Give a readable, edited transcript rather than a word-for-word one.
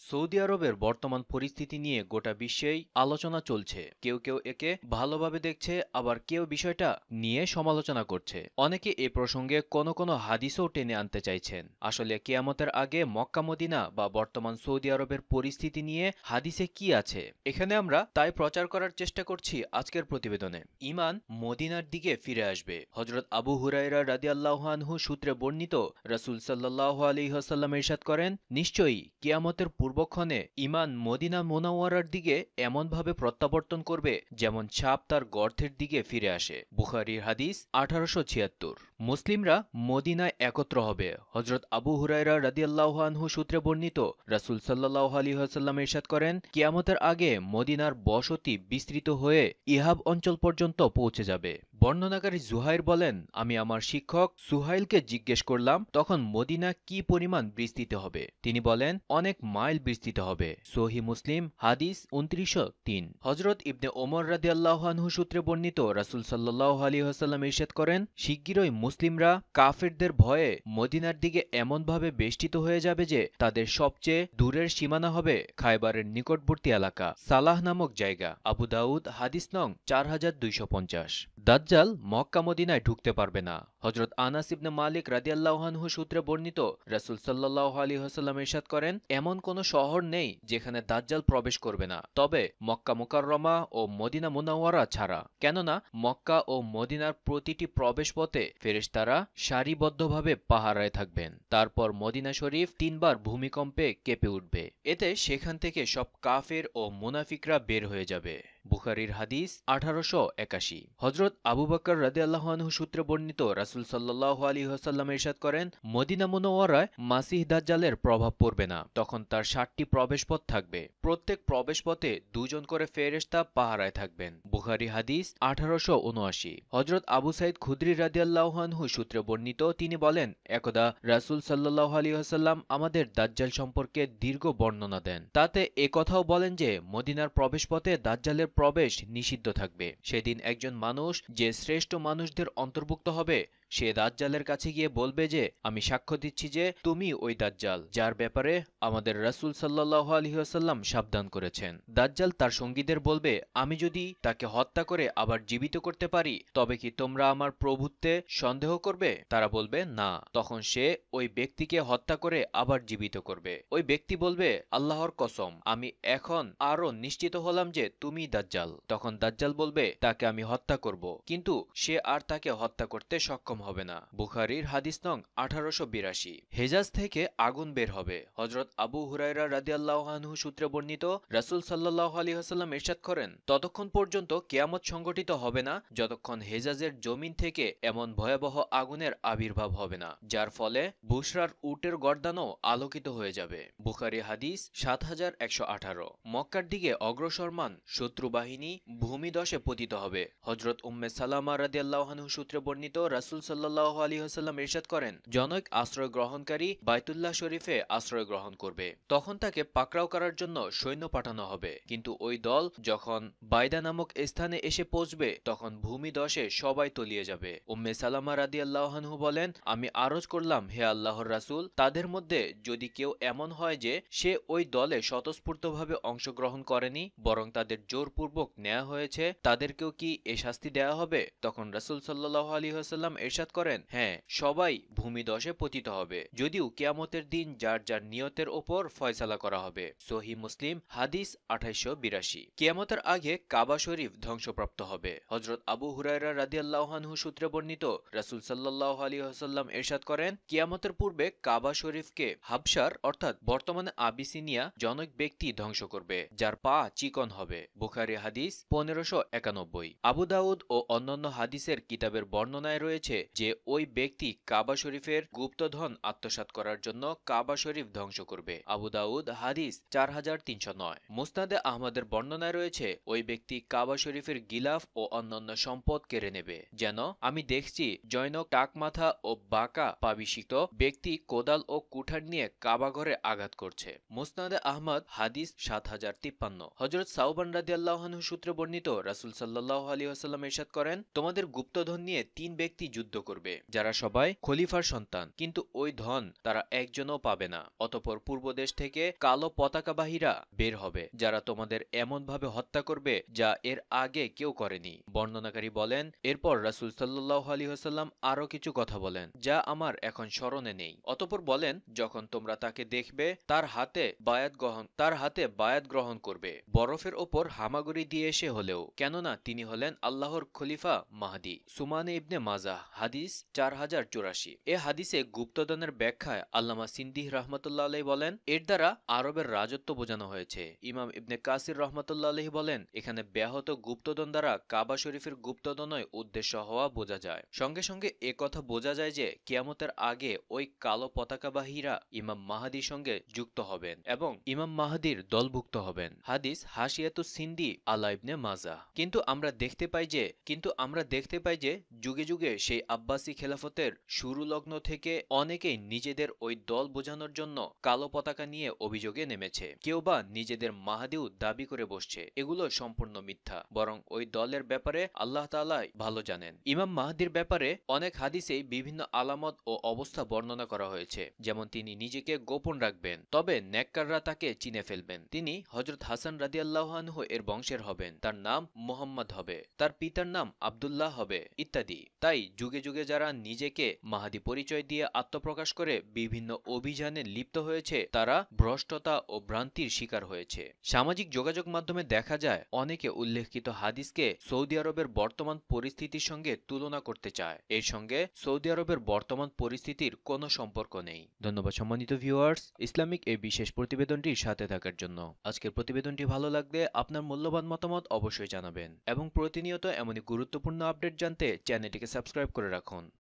Saudi আরবের বর্তমান পরিস্থিতি নিয়ে গোটা বিশ্বেই আলোচনা চলছে। কেউ কেউ একে ভালোভাবে দেখছে, আবার কেউ বিষয়টা নিয়ে সমালোচনা করছে। অনেকে এ প্রসঙ্গে কোনো কোনো হাদিসও টেনে আনতে চাইছেন। আসলে কিয়ামতের আগে মক্কা মদিনা বা বর্তমান সৌদি আরবের পরিস্থিতি নিয়ে হাদিসে কি আছে, এখানে আমরা তাই প্রচার করার চেষ্টা করছি আজকের প্রতিবেদনে। ঈমান মদিনার দিকে ফিরে আসবে। হযরত আবু হুরায়রা রাদিয়াল্লাহু আনহু সূত্রে বর্ণিত, রাসূল সাল্লাল্লাহু আলাইহি ওয়াসাল্লাম ইরশাদ করেন, নিশ্চয়ই কিয়ামতের পূর্বক্ষণে ঈমান মদিনা মুনাওয়ারার দিকে এমনভাবে প্রত্যাবর্তন করবে যেমন সাপ তার গর্তের দিকে ফিরে আসে। বুখারীর হাদিস 1876। মুসলিমরা মদিনায় একত্র হবে। হযরত আবু হুরায়রা রাদিয়াল্লাহু আনহু সূত্রে বর্ণিত, রাসূল সাল্লাল্লাহু আলাইহি ওয়াসাল্লাম ইরশাদ করেন, কিয়ামতের আগে মদিনার বসতি বিস্তৃত হয়ে ইহাব অঞ্চল পর্যন্ত পৌঁছে যাবে। বর্ণনাকারী জুহাইর বলেন, আমি আমার শিক্ষক সুহাইলকে জিজ্ঞেস করলাম, তখন মদিনা কি পরিমাণ বিস্তৃত হবে? তিনি বলেন, অনেক মাইল বিস্তৃত হবে। সহিহ মুসলিম হাদিস 2903। হযরত ইবনে ওমর রাদিয়াল্লাহু আনহু সূত্রে বর্ণিত, রাসূল সাল্লাল্লাহু আলাইহি ওয়াসাল্লাম ইরশাদ করেন, শিগগিরই মুসলিমরা কাফেরদের ভয়ে মদিনার দিকে এমনভাবে বেষ্টিত হয়ে যাবে যে তাদের সবচেয়ে দূরের সীমানা হবে খায়বারের নিকটবর্তী এলাকা, সালাহ নামক জায়গা। আবু দাউদ হাদিস নং 4250। দাজ্জাল মক্কা মদিনায় ঢুকতে পারবে না। হযরত আনাস ইবনে মালিক রাদিয়াল্লাহু আনহু সূত্রে বর্ণিত, রাসূল সাল্লাল্লাহু আলাইহি ওয়াসাল্লাম ইরশাদ করেন, এমন কোনো শহর নেই যেখানে দাজ্জাল প্রবেশ করবে না, তবে মক্কা মুকাররমা ও মদিনা মুনাওয়ারা ছাড়া। কেননা মক্কা ও মদিনার প্রতিটি প্রবেশপথে ফেরেশতারা সারিবদ্ধভাবে পাহারায় থাকবেন। তারপর মদিনা শরীফ 3 বার ভূমিকম্পে কেঁপে উঠবে। এতে সেখান থেকে সব কাফের ও মুনাফিকরা বের হয়ে যাবে। বুখারীর হাদিস 1881। হযরত আবু বকর রাদিয়াল্লাহু আনহু সূত্রে বর্ণিত, রাসূল সাল্লাল্লাহু আলাইহি ওয়াসাল্লাম ইরশাদ করেন, মদিনা মুনাওয়ারায় মাসিহ দাজ্জালের প্রভাব পড়বে না। তখন তার 7টি প্রবেশপথ থাকবে। প্রত্যেক প্রবেশপথে 2 জন করে ফেরেশতা পাহারায় থাকবেন। বুখারী হাদিস 1879। হযরত আবু সাঈদ খুদরি রাদিয়াল্লাহু আনহু সূত্রে বর্ণিত, তিনি বলেন, একদা রাসূল সাল্লাল্লাহু আলাইহি ওয়াসাল্লাম আমাদের দাজ্জাল সম্পর্কে দীর্ঘ বর্ণনা দেন। তাতে এ কথাও বলেন যে মদিনার প্রবেশপথে দাজ্জালের প্রবেশ নিষিদ্ধ থাকবে। সেদিন একজন মানুষ যে শ্রেষ্ঠ মানুষদের অন্তর্ভুক্ত হবে, সে দাজ্জালের কাছে গিয়ে বলবে যে, আমি সাক্ষ্য দিচ্ছি যে তুমি ওই দাজ্জাল, যার ব্যাপারে আমাদের রাসূল সাল্লাল্লাহু আলাইহি ওয়াসাল্লাম সাবধান করেছেন। দাজ্জাল তার সঙ্গীদের বলবে, আমি যদি তাকে হত্যা করে আবার জীবিত করতে পারি, তবে কি তোমরা আমার প্রভুত্বে সন্দেহ করবে? তারা বলবে, না। তখন সে ওই ব্যক্তিকে হত্যা করে আবার জীবিত করবে। ওই ব্যক্তি বলবে, আল্লাহর কসম, আমি এখন আরো নিশ্চিত হলাম যে তুমি দাজ্জাল। তখন দাজ্জাল বলবে, তাকে আমি হত্যা করব, কিন্তু সে আর তাকে হত্যা করতে সক্ষম হবে না। বুখারীর হাদিস নং 1882। হেজাজ থেকে আগুন বের হবে। হযরত আবু হুরায়রা রাদিয়াল্লাহু আনহু সূত্রে বর্ণিত, রাসূল সাল্লাল্লাহু আলাইহি ওয়াসাল্লাম ইরশাদ করেন, ততক্ষণ পর্যন্ত কিয়ামত সংঘটিত হবে না যতক্ষণ হেজাজের জমিন থেকে এমন ভয়াবহ আগুনের আবির্ভাব হবে না, যার ফলে বুশরার উটের গর্দানও আলোকিত হয়ে যাবে। বুখারী হাদিস 7118। মক্কার দিকে অগ্রসরমান শত্রু বাহিনী ভূমিধসে পতিত হবে। হযরত উম্মে সালামা রাদিয়াল্লাহু আনহু সূত্রে বর্ণিত, রাসূল সাল্লাল্লাহু আলাইহি ওয়াসাল্লাম ইরশাদ করেন, জনৈক আশ্রয় গ্রহণকারী বাইতুল্লাহ শরীফে আশ্রয় গ্রহণ করবে। তখন তাকে পাকড়াও করার জন্য সৈন্য পাঠানো হবে, কিন্তু ওই দল যখন বাইদা নামক স্থানে এসে পৌঁছবে, তখন ভূমিধসে সবাই তলিয়ে যাবে। উম্মে সালামা রাদিয়াল্লাহু আনহু বলেন, আমি আরজ করলাম, হে আল্লাহর রাসূল, তাদের মধ্যে যদি কেউ এমন হয় যে সে ওই দলে স্বতঃস্ফূর্তভাবে অংশগ্রহণ করেনি, বরং তাদের জোরপূর্বক নেওয়া হয়েছে, তাদেরকেও কি এ শাস্তি দেয়া হবে? তখন রাসূল সাল্লাল্লাহু আলাইহি ওয়াসাল্লাম ইরশাদ করেন, হ্যাঁ, সবাই ভূমিধসে পতিত হবে, যদিও কিয়ামতের দিন যার যার নিয়তের ওপর ফয়সালা করা হবে। সহিহ মুসলিম হাদিস 2882। কিয়ামতের আগে কাবা শরীফ ধ্বংসপ্রাপ্ত হবে। হযরত আবু হুরায়রা রাদিয়াল্লাহু আনহু সূত্রে বর্ণিত, রাসূল সাল্লাল্লাহু আলাইহি ওয়াসাল্লাম ইরশাদ করেন, কিয়ামতের পূর্বে কাবা শরীফকে হাবশার অর্থাৎ বর্তমানে আবিসিনিয়া জনক ব্যক্তি ধ্বংস করবে, যার পা চিকন হবে। বুখারী হাদিস 1591। আবু দাউদ ও অন্যান্য হাদিসের কিতাবের বর্ণনায় রয়েছে যে ওই ব্যক্তি কাবা শরীফের গুপ্তধন আত্মসাৎ করার জন্য কাবা শরীফ ধ্বংস করবে। আবু দাউদ হাদিস 4309। মুসনাদে আহমদের বর্ণনায় রয়েছে, ওই ব্যক্তি কাবা শরীফের গিলাফ ও অন্যান্য সম্পদ কেড়ে নেবে। যেন আমি দেখছি জৈনক টাকমাথা ও বাঁকা পাবিশিত ব্যক্তি কোদাল ও কুঠার নিয়ে কাবা ঘরে আঘাত করছে। মুসনাদে আহমদ হাদিস 7053। হযরত সাউবান রাদিয়াল্লাহু আনহু সূত্রে বর্ণিত, রাসূল সাল্লাল্লাহু আলাইহি ওয়াসাল্লাম ইরশাদ করেন, তোমাদের গুপ্তধন নিয়ে 3 ব্যক্তি যুদ্ধ করবে, যারা সবাই খলিফার সন্তান, কিন্তু ওই ধন তারা একজনও পাবে না। অতঃপর পূর্ব দেশ থেকে কালো পতাকাবাহীরা বের হবে, যারা তোমাদের এমনভাবে হত্যা করবে যা এর আগে কেউ করেনি। বর্ণনাকারী বলেন, এরপর রাসূল সাল্লাল্লাহু আলাইহি ওয়াসাল্লাম আরো কিছু কথা বলেন যা আমার এখন স্মরণে নেই। অতঃপর বলেন, যখন তোমরা তাকে দেখবে তার হাতে বায়াত গ্রহণ করবে, বরফের ওপর হামাগুড়ি দিয়ে এসে হলেও, কেননা তিনি হলেন আল্লাহর খলিফা মাহদী। সুমানে ইবনে মাজাহ হাদিস 4084। এ হাদিসে গুপ্তধনের ব্যাখ্যায় আল্লামা সিন্দিহ রাহমাতুল্লাহ আলাইহি বলেন, এর দ্বারা আরবের রাজত্ব বোঝানো হয়েছে। ইমাম ইবনে কাসির রাহমাতুল্লাহ আলাইহি বলেন, এখানে ব্যাহত গুপ্তধন দ্বারা কাবা শরীফের গুপ্তধনই উদ্দেশ্য হওয়া বোঝা যায়। সঙ্গে সঙ্গে এ কথা বোঝা যায় যে কিয়ামতের আগে ওই কালো পতাকাবাহীরা ইমাম মাহদীর সঙ্গে যুক্ত হবেন এবং ইমাম মাহদীর দলভুক্ত হবেন। হাদিস হাশিয়াতুস সিন্দি আলা ইবনে মাজাহ। কিন্তু আমরা দেখতে পাই যে যুগে যুগে সেই আব্বাসী খেলাফতের শুরু লগ্ন থেকে অনেকেই নিজেদের ওই দল বোঝানোর জন্য কালো পতাকা নিয়ে অভিযোগে নেমেছে। কেউ বা নিজেদের মাহদীও দাবি করে বসছে। এগুলো সম্পূর্ণ মিথ্যা, বরং ওই দলের ব্যাপারে আল্লাহ তাআলাই ভালো জানেন। ইমাম মাহদীর ব্যাপারে অনেক হাদিসেই বিভিন্ন আলামত ও অবস্থা বর্ণনা করা হয়েছে, যেমন তিনি নিজেকে গোপন রাখবেন, তবে নেককাররা তাকে চিনে ফেলবেন। তিনি হযরত হাসান রাদিয়াল্লাহু আনহু এর বংশের হবেন, তার নাম মুহাম্মদ হবে, তার পিতার নাম আব্দুল্লাহ হবে, ইত্যাদি। তাই যুগে যুগে যারা নিজেকে মাহদী পরিচয় দিয়ে আত্মপ্রকাশ করে বিভিন্ন অভিযানে লিপ্ত হয়েছে, তারা ভ্রষ্টতা ও ভ্রান্তির শিকার হয়েছে। সামাজিক যোগাযোগ মাধ্যমে দেখা যায় অনেকে উল্লেখিত হাদিসকে সৌদি আরবের বর্তমান পরিস্থিতির সঙ্গে তুলনা করতে চায়। এর সঙ্গে সৌদি আরবের বর্তমান পরিস্থিতির কোনো সম্পর্ক নেই। ধন্যবাদ সম্মানিত ভিউয়ার্স, ইসলামিক এই বিশেষ প্রতিবেদনটির সাথে থাকার জন্য। আজকের প্রতিবেদনটি ভালো লাগলে আপনার মূল্যবান মতামত অবশ্যই জানাবেন এবং প্রতিনিয়ত এমনই গুরুত্বপূর্ণ আপডেট জানতে চ্যানেলটিকে সাবস্ক্রাইব করে রাখুন।